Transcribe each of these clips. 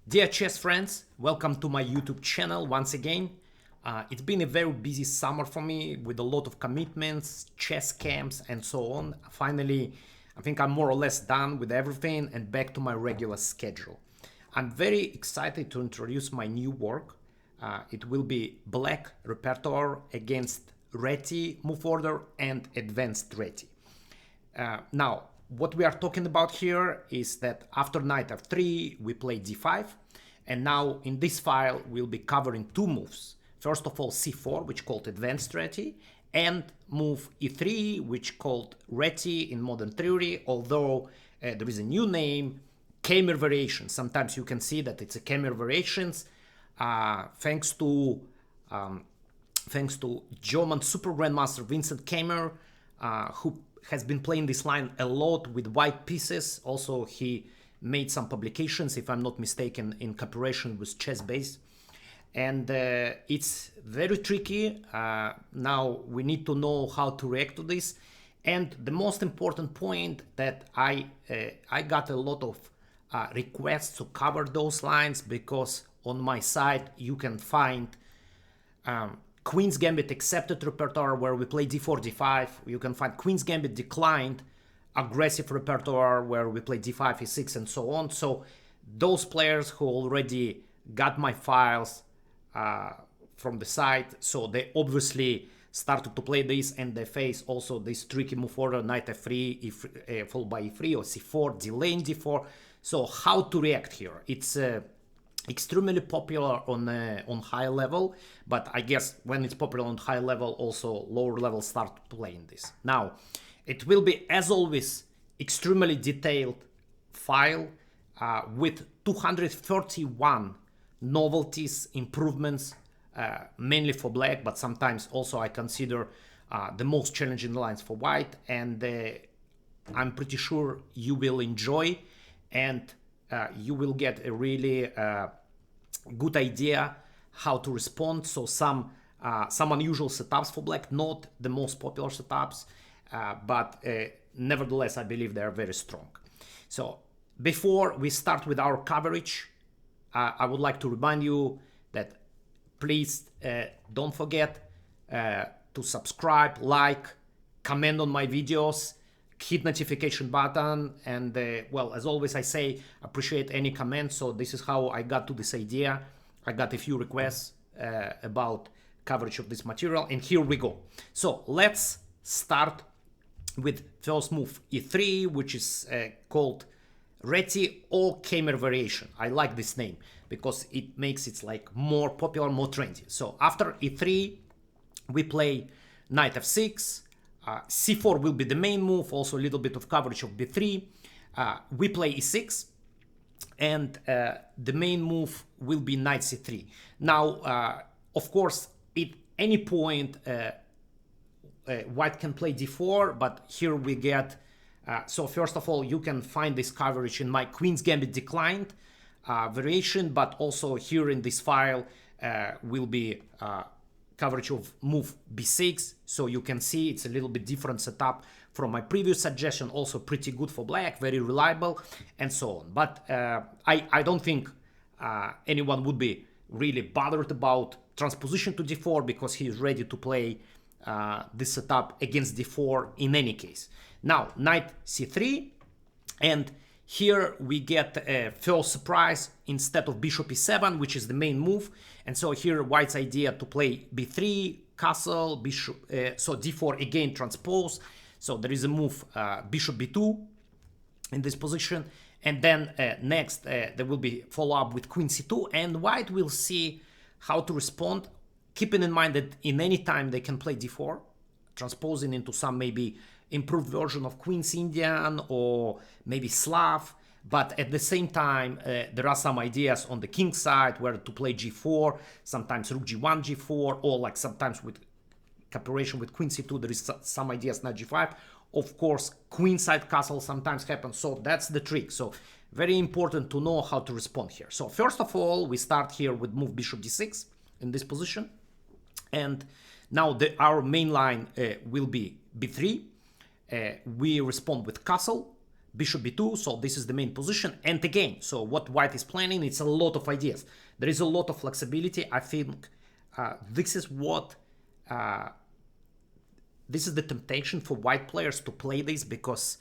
Dear chess friends, welcome to my YouTube channel once again. It's been a very busy summer for me with a lot of commitments, chess camps and so on. Finally, I think I'm more or less done with everything and back to my regular schedule. I'm very excited to introduce my new work. It will be Black Repertoire against Reti move order and Advanced Reti. Now, what we are talking about here is that after knight f3, we play d5. And now in this file, we'll be covering two moves. First of all, c4, which called Advanced Reti, and move e3, which called Reti in modern theory, although there is a new name, Keymer variation. Sometimes you can see that it's a Keymer variations, thanks to German super Grandmaster Vincent Keymer, who has been playing this line a lot with white pieces. Also, he made some publications, if I'm not mistaken, in cooperation with Chessbase. And it's very tricky. Now we need to know how to react to this. And the most important point that I got a lot of requests to cover those lines, because on my site you can find Queen's Gambit accepted repertoire where we play d4, d5. You can find Queen's Gambit declined aggressive repertoire where we play d5, e6 and so on. So those players who already got my files from the site, so they obviously started to play this, and they face also this tricky move order, knight f3, followed by e3 or c4, delaying d4. So how to react here? It's extremely popular on high level, but I guess when it's popular on high level, also lower levels start playing this. Now, it will be, as always, extremely detailed file with 231 novelties, improvements, mainly for black, but sometimes also I consider the most challenging lines for white, and I'm pretty sure you will enjoy, and you will get a really good idea how to respond. So some unusual setups for black, not the most popular setups, but nevertheless I believe they are very strong. So before we start with our coverage, I would like to remind you that please don't forget to subscribe, like, comment on my videos, hit notification button, and well, as always I say, appreciate any comments. So this is how I got to this idea. I got a few requests about coverage of this material, and here we go. So let's start with first move e3, which is called Reti or Keymer variation. I like this name because it makes it like more popular, more trendy. So after e3, we play knight f6. C4 will be the main move, also a little bit of coverage of b3. We play e6, and the main move will be knight c3. Now, of course, at any point, white can play d4, but here we get, so first of all, you can find this coverage in my Queen's Gambit declined variation, but also here in this file will be coverage of move b6, so you can see it's a little bit different setup from my previous suggestion, also pretty good for black, very reliable and so on. But I don't think anyone would be really bothered about transposition to d4, because he is ready to play this setup against d4 in any case. Now knight c3, and here we get a first surprise instead of bishop e7, which is the main move. And so here white's idea to play b3, castle, bishop, so d4 again transpose. So there is a move bishop b2 in this position. And then next there will be follow up with queen c2, and white will see how to respond, keeping in mind that in any time they can play d4, transposing into some maybe improved version of Queen's Indian or maybe Slav. But at the same time, there are some ideas on the king side where to play g4, sometimes rook g1, g4, or like sometimes with cooperation with queen c2, there is some ideas, knight g5. Of course, queen side castle sometimes happens, so that's the trick. So very important to know how to respond here. So first of all, we start here with move bishop d6 in this position. And now our main line will be b3. We respond with castle, bishop b2, so this is the main position. And again, so what white is planning, it's a lot of ideas. There is a lot of flexibility. I think this is what this is the temptation for white players to play this, because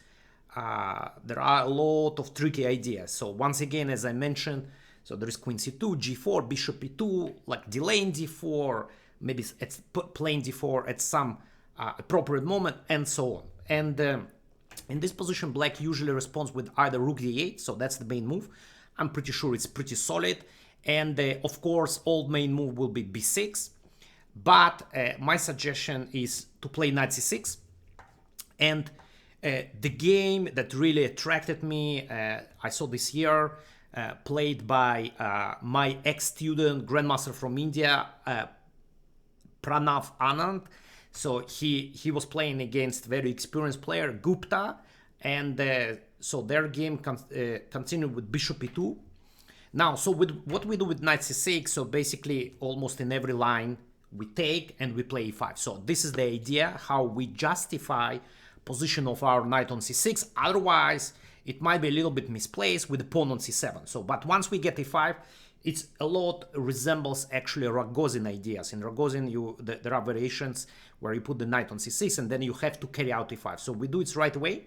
there are a lot of tricky ideas. So once again, as I mentioned, so there is queen c2, g4, bishop e2, like delaying d4, maybe it's playing d4 at some appropriate moment, and so on. And in this position, black usually responds with either rook d8, so that's the main move. I'm pretty sure it's pretty solid. And of course, old main move will be b6. But my suggestion is to play knight c6. And the game that really attracted me, I saw this year, played by my ex-student, Grandmaster from India, Pranav Anand. So he was playing against very experienced player, Gupta. And so their game continued with bishop e2. Now, so with what we do with knight c6, so basically almost in every line, we take and we play e5. So this is the idea, how we justify position of our knight on c6. Otherwise, it might be a little bit misplaced with the pawn on c7. So, but once we get e5, it's a lot resembles actually Rogozin ideas. In Rogozin, there are variations where you put the knight on c6 and then you have to carry out e5. So we do it right away.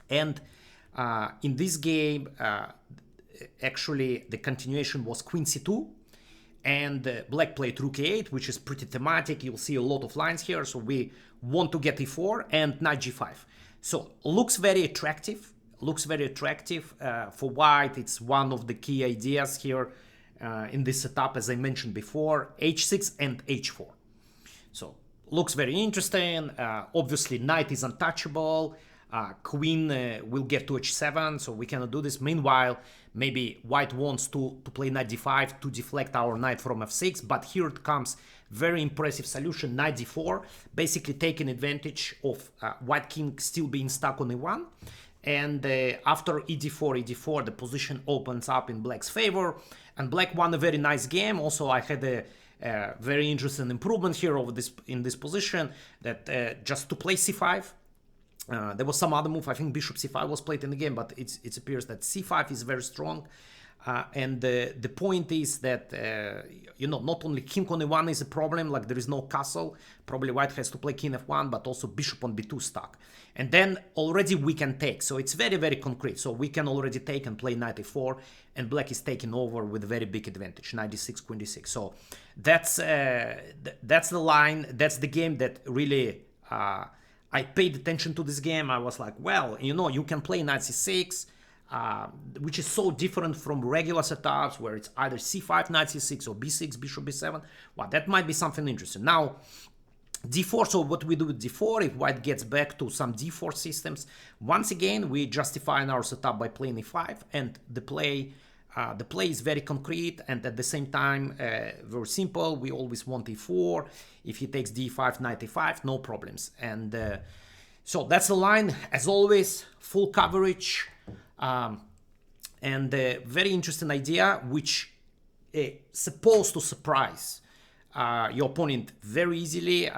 And in this game, actually the continuation was queen c2. And black played rook a8, which is pretty thematic. You'll see a lot of lines here. So we want to get e4 and knight g5. So looks very attractive. Looks very attractive for white. It's one of the key ideas here in this setup, as I mentioned before, h6 and h4. So looks very interesting. Obviously, knight is untouchable. Queen will get to h7, so we cannot do this. Meanwhile, maybe white wants to play knight d5 to deflect our knight from f6, but here it comes very impressive solution, knight d4, basically taking advantage of white king still being stuck on e1. And after e4, the position opens up in black's favor, and black won a very nice game. Also, I had a very interesting improvement here over this in this position, that just to play c5. There was some other move, I think bishop c5 was played in the game, but it appears that c5 is very strong. And the point is that, not only king on e1 is a problem, like there is no castle, probably white has to play king f1, but also bishop on b2 stuck. And then already we can take, so it's very, very concrete. So we can already take and play knight e4, and black is taking over with a very big advantage, knight d6, queen d6. So that's the line, that's the game that really... I paid attention to this game. I was like, well, you can play knight c6, which is so different from regular setups where it's either c5, knight c6, or b6, bishop b7. Well, that might be something interesting. Now, d4, so what we do with d4, if white gets back to some d4 systems, once again, we justify our setup by playing e5, and the play is very concrete, and at the same time, very simple. We always want e4. If he takes d5, knight e5, no problems. And so that's the line. As always, full coverage. And a very interesting idea, which is supposed to surprise your opponent very easily,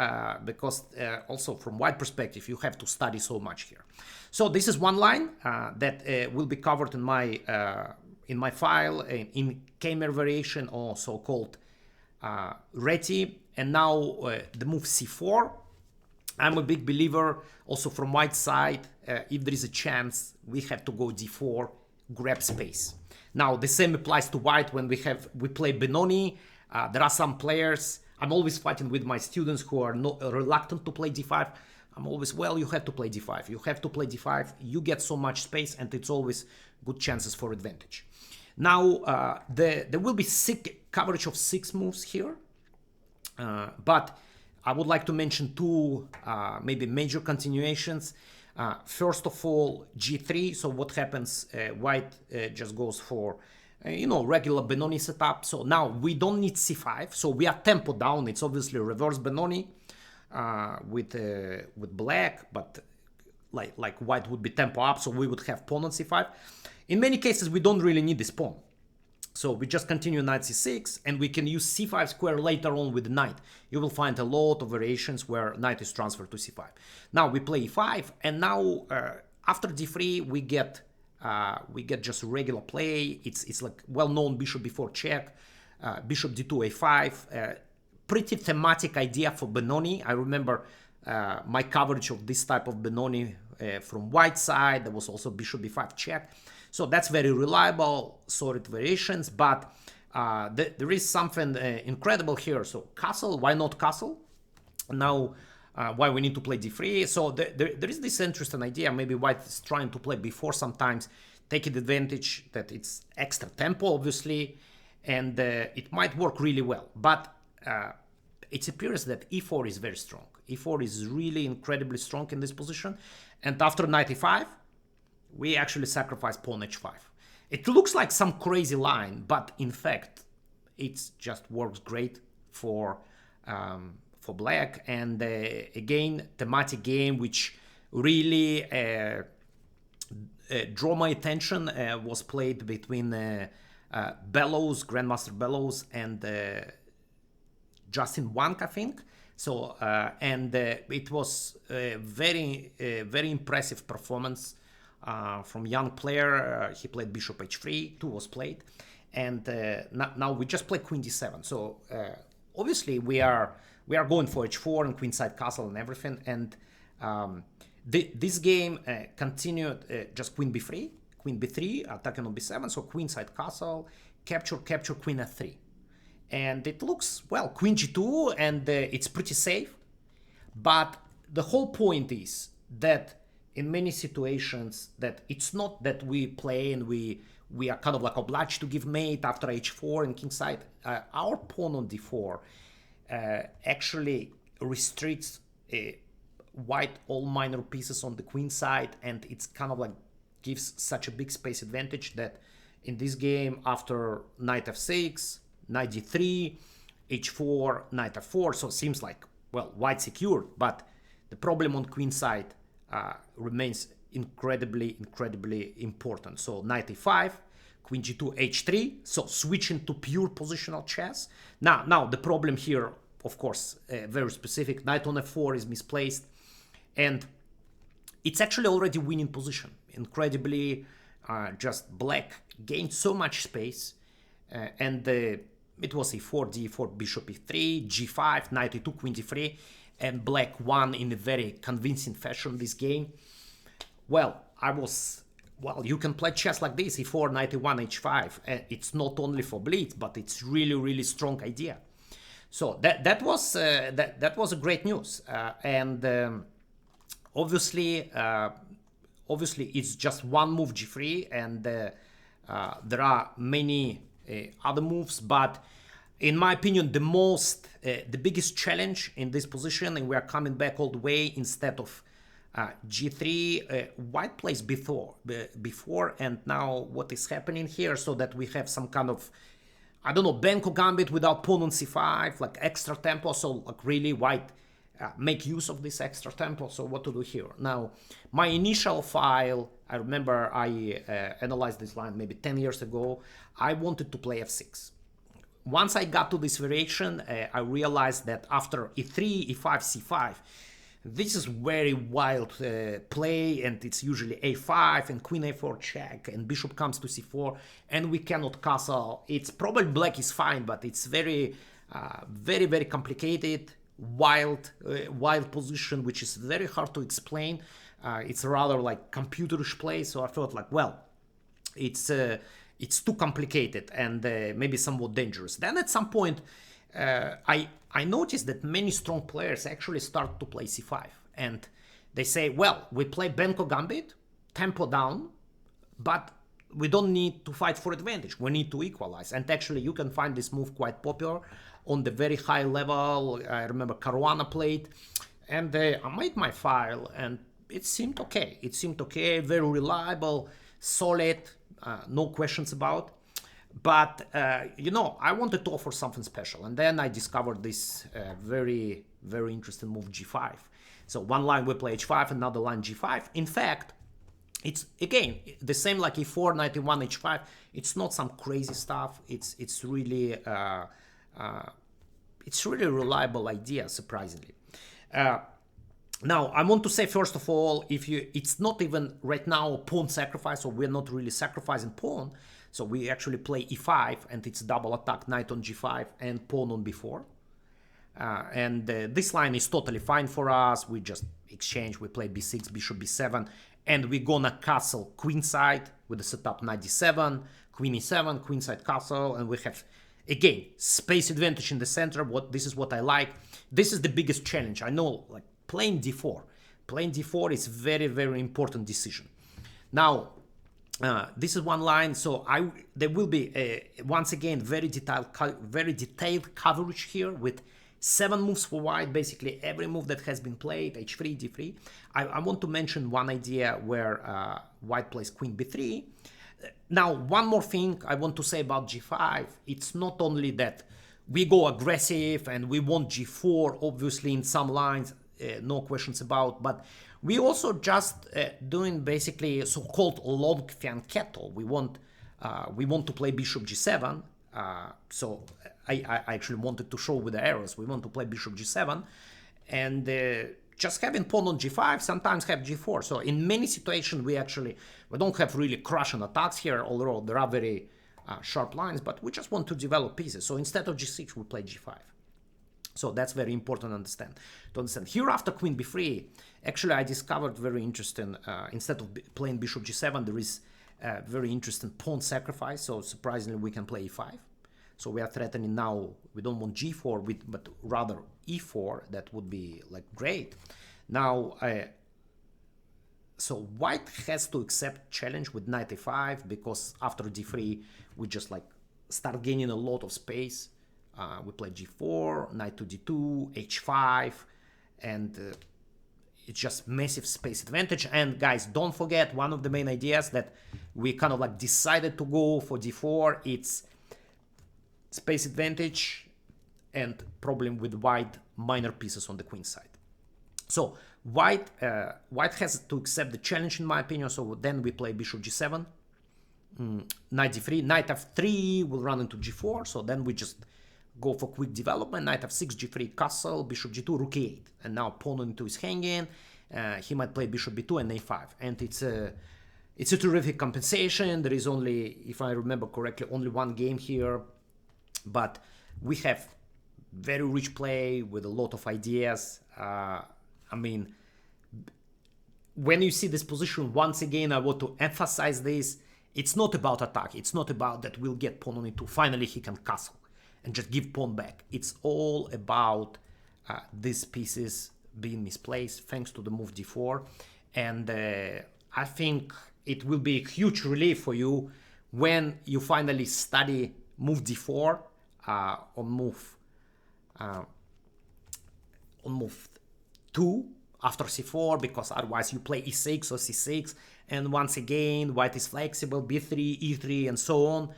because also from white perspective, you have to study so much here. So this is one line that will be covered in my file in Keymer variation, or so-called Reti. And now the move c4. I'm a big believer also from white side, if there is a chance, we have to go d4, grab space. Now the same applies to white when we play Benoni. There are some players, I'm always fighting with my students who are reluctant to play d5. I'm always, well, you have to play d5. You have to play d5. You get so much space, and it's always good chances for advantage. Now, there will be coverage of 6 moves here, but I would like to mention 2 maybe major continuations. First of all, g3. So what happens? White just goes for regular Benoni setup. So now we don't need c5. So we are tempo down. It's obviously reverse Benoni with black, but like white would be tempo up. So we would have pawn on c5. In many cases, we don't really need this pawn. So we just continue knight c6, and we can use c5 square later on with the knight. You will find a lot of variations where knight is transferred to c5. Now we play e5, and now after d3, we get just regular play. It's like well-known bishop b4 check, bishop d2 a5. Pretty thematic idea for Benoni. I remember my coverage of this type of Benoni from white side. There was also bishop b5 check. So that's very reliable, solid variations, but there is something incredible here. So castle, why not castle? Now, why we need to play d3? So there is this interesting idea. Maybe white is trying to play b4 sometimes, taking advantage that it's extra tempo, obviously, and it might work really well. But it appears that e4 is very strong. e4 is really incredibly strong in this position. And after knight e5, we actually sacrifice pawn h5. It looks like some crazy line, but in fact, it just works great for black. And again, thematic game which really drew my attention was played between Bellows, Grandmaster Bellows, and Justin Wank, I think. So and it was a very impressive performance from young player. He played bishop h3, 2 was played, and now we just play queen d7. So obviously we are going for h4 and queenside castle and everything, and this game continued just queen b3, queen b3, attacking on b7, so queenside castle, capture, queen f3. And it looks, well, queen g2, and it's pretty safe. But the whole point is that in many situations that it's not that we play and we are kind of like obliged to give mate after h4 and kingside. Our pawn on d4 actually restricts white all minor pieces on the queen side, and it's kind of like gives such a big space advantage that in this game, after knight f6, knight d3, h4, knight f4, so it seems like, well, white secured, but the problem on queen side remains incredibly important. So knight e5, queen g2, h3, so switching to pure positional chess. Now the problem here, of course, very specific. Knight on f4 is misplaced, and it's actually already winning position. Incredibly, just black gained so much space, and it was e4, d4, bishop e3, g5, knight e2, queen d3, and black won in a very convincing fashion this game. Well, you can play chess like this, e4, knight e1, h5. It's not only for blitz, but it's really strong idea. So that was a great news, and obviously it's just one move g3, and there are many other moves, but in my opinion, the biggest challenge in this position, and we are coming back all the way, instead of g3, white plays before, and now what is happening here, so that we have some kind of, I don't know, Benko gambit without pawn on c5, like extra tempo. So like really white make use of this extra tempo. So what to do here? Now, my initial file, I remember I analyzed this line maybe 10 years ago. I wanted to play f6. Once I got to this variation, I realized that after e3, e5, c5, this is very wild play, and it's usually a5 and queen a4 check, and bishop comes to c4, and we cannot castle. It's probably black is fine, but it's very complicated, wild position, which is very hard to explain. It's rather like computerish play, so I thought like, well, it's too complicated and maybe somewhat dangerous. Then at some point, I noticed that many strong players actually start to play c5, and they say, well, we play Benko gambit, tempo down, but we don't need to fight for advantage, we need to equalize. And actually you can find this move quite popular on the very high level. I remember Caruana played, and I made my file, and it seemed okay, very reliable, solid, no questions about. But I wanted to offer something special, and then I discovered this very interesting move g5. So one line we play h5, another line g5. In fact, it's again the same like e4, knight e1, h5. It's not some crazy stuff. It's really reliable idea, surprisingly. Now, I want to say, first of all, it's not even right now pawn sacrifice, or we're not really sacrificing pawn. So we actually play e5, and it's double attack, knight on g5 and pawn on b4. And this line is totally fine for us. We just exchange, we play b6, bishop b7, and we're gonna castle queenside with the setup knight d7, queen e7, queenside castle, and we have, again, space advantage in the center. This is what I like. This is the biggest challenge. I know, like, playing d4. Playing d4 is very, very important decision. Now, this is one line, so there will be once again very detailed coverage here with 7 moves for white, basically every move that has been played, h3, d3. I want to mention one idea where white plays queen b3. Now, one more thing I want to say about g5. It's not only that we go aggressive and we want g4, obviously in some lines, no questions about, but we also just doing basically so-called long fianchetto. We want to play bishop g7. So I actually wanted to show with the arrows. We want to play bishop g7, and just having pawn on g5, sometimes have g4. So in many situations we don't have really crushing attacks here, although there are very sharp lines, but we just want to develop pieces. So instead of g6, we play g5. So that's very important to understand. Here after queen b3, actually I discovered very interesting, instead of playing bishop g7, there is a very interesting pawn sacrifice. So surprisingly, we can play e5. So we are threatening now, we don't want g4, but rather e4. That would be like great. Now, so white has to accept challenge with knight e5, because after d3, we just like start gaining a lot of space. We play g4, knight to d2, h5, and it's just massive space advantage. And guys, don't forget, one of the main ideas that we kind of like decided to go for d4, it's space advantage and problem with white minor pieces on the queen side. So white has to accept the challenge, in my opinion. So then we play bishop g7, knight d3, knight f3 will run into g4. So then we just go for quick development, knight f6, g3, castle, bishop g2, rook e8. And now pawn on 2 is hanging. He might play bishop b2 and a5. And it's a terrific compensation. There is only, if I remember correctly, only one game here. But we have very rich play with a lot of ideas. I mean, when you see this position, once again, I want to emphasize this. It's not about attack. It's not about that we'll get pawn on e2. Finally, he can castle and just give pawn back. It's all about these pieces being misplaced thanks to the move d4. And I think it will be a huge relief for you when you finally study move d4 on move 2 after c4, because otherwise you play e6 or c6, and once again white is flexible, b3, e3, and so on.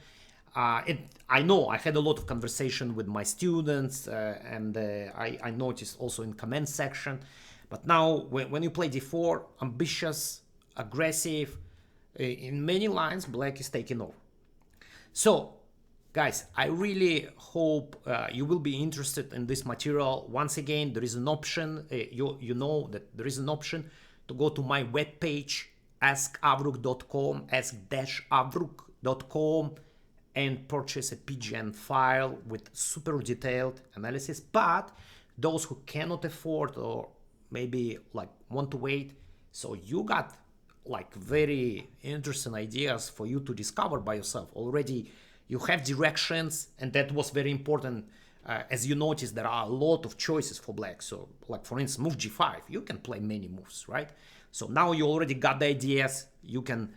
I know I had a lot of conversation with my students, and I noticed also in comment section. But now when you play d4, ambitious, aggressive, in many lines black is taking over. So guys, I really hope you will be interested in this material. Once again, there is an option, you know that there is an option to go to my webpage, ask-avrukh.com, ask-avrukh.com, and purchase a PGN file with super detailed analysis. But those who cannot afford, or maybe like want to wait, so you got like very interesting ideas for you to discover by yourself. Already you have directions, and that was very important. As you notice, there are a lot of choices for black. So like for instance, move g5, you can play many moves, right? So now you already got the ideas. You can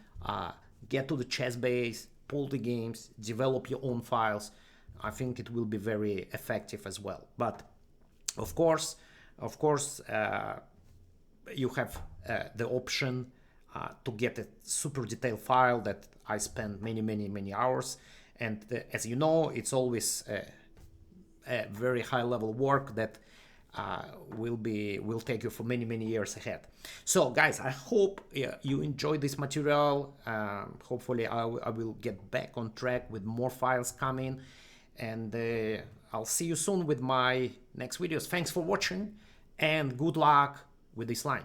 get to the chess base, pull the games, develop your own files. I think it will be very effective as well. But of course, you have the option to get a super detailed file that I spent many hours. And as you know, it's always a very high level work that will take you for many years ahead. So guys, I hope you enjoyed this material. Hopefully I will get back on track with more files coming, and I'll see you soon with my next videos. Thanks for watching, and good luck with this line.